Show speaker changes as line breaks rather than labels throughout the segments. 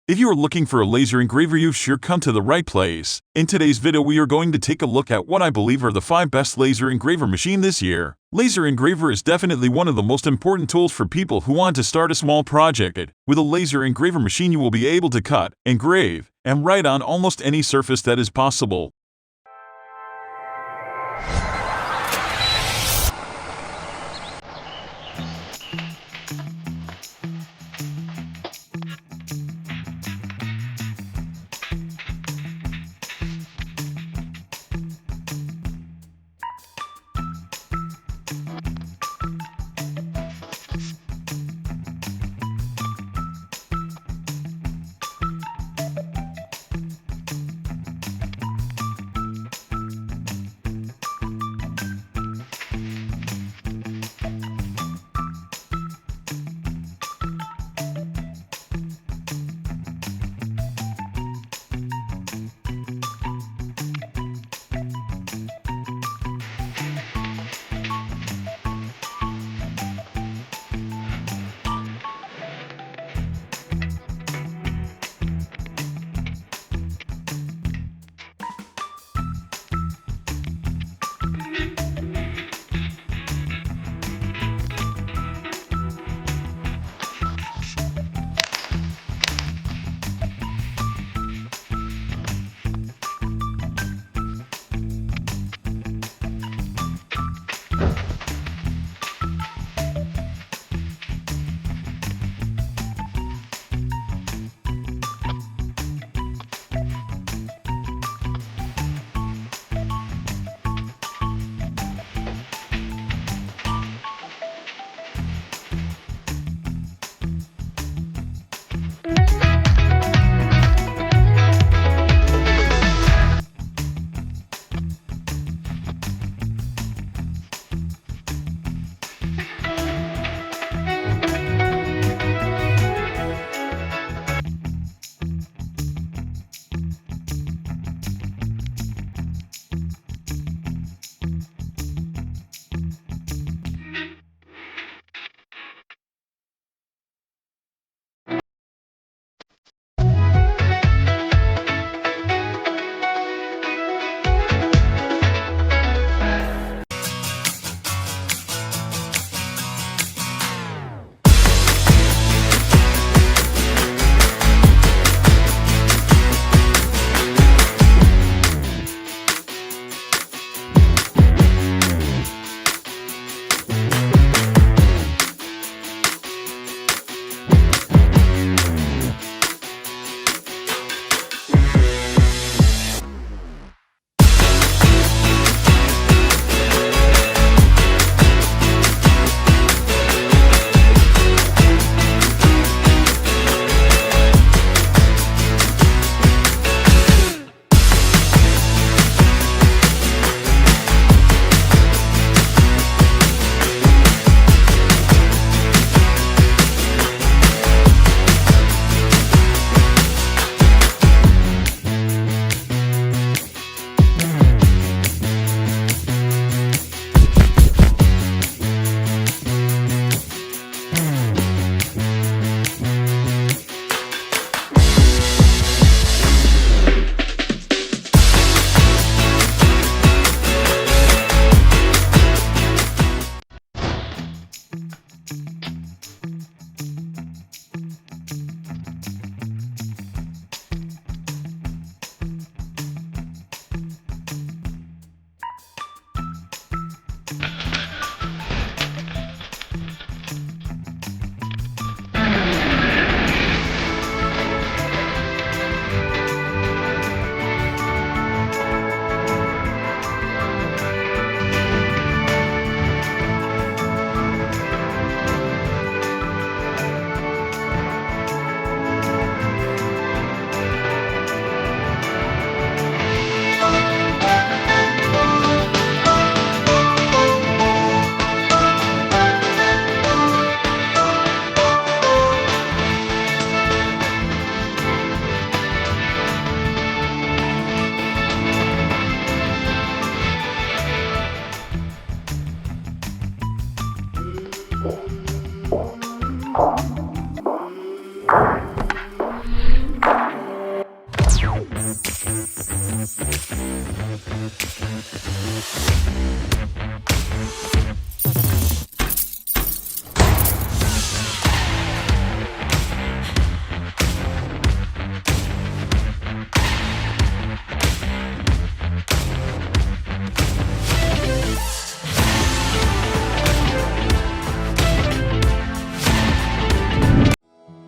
If you are looking for a laser engraver, you've sure come to the right place. In today's video, we are going to take a look at what I believe are the 5 best laser engraver machine this year. Laser engraver is definitely one of the most important tools for people who want to start a small project. With a laser engraver machine, you will be able to cut, engrave, and write on almost any surface that is possible.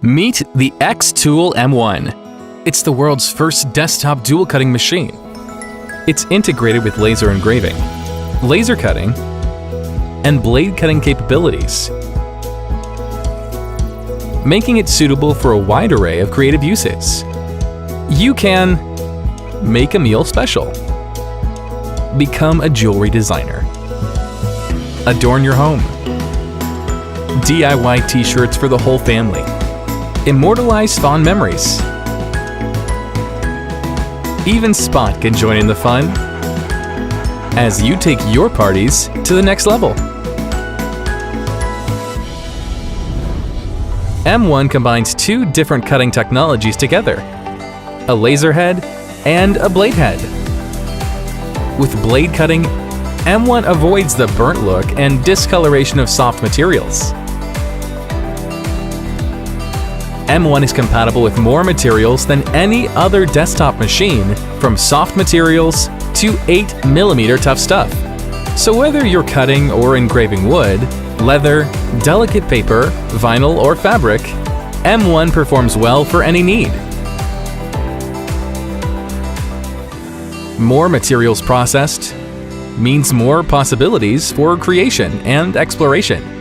Meet the xTool M1. It's the world's first desktop dual cutting machine. It's integrated with laser engraving, laser cutting, and blade cutting capabilities, making it suitable for a wide array of creative uses. You can make a meal special, become a jewelry designer, adorn your home, DIY t-shirts for the whole family, immortalize fond memories. Even Spot can join in the fun as you take your parties to the next level. M1 combines two different cutting technologies together, a laser head and a blade head. With blade cutting, M1 avoids the burnt look and discoloration of soft materials. M1 is compatible with more materials than any other desktop machine, from soft materials to 8mm tough stuff. So whether you're cutting or engraving wood, leather, delicate paper, vinyl, or fabric, M1 performs well for any need. More materials processed means more possibilities for creation and exploration.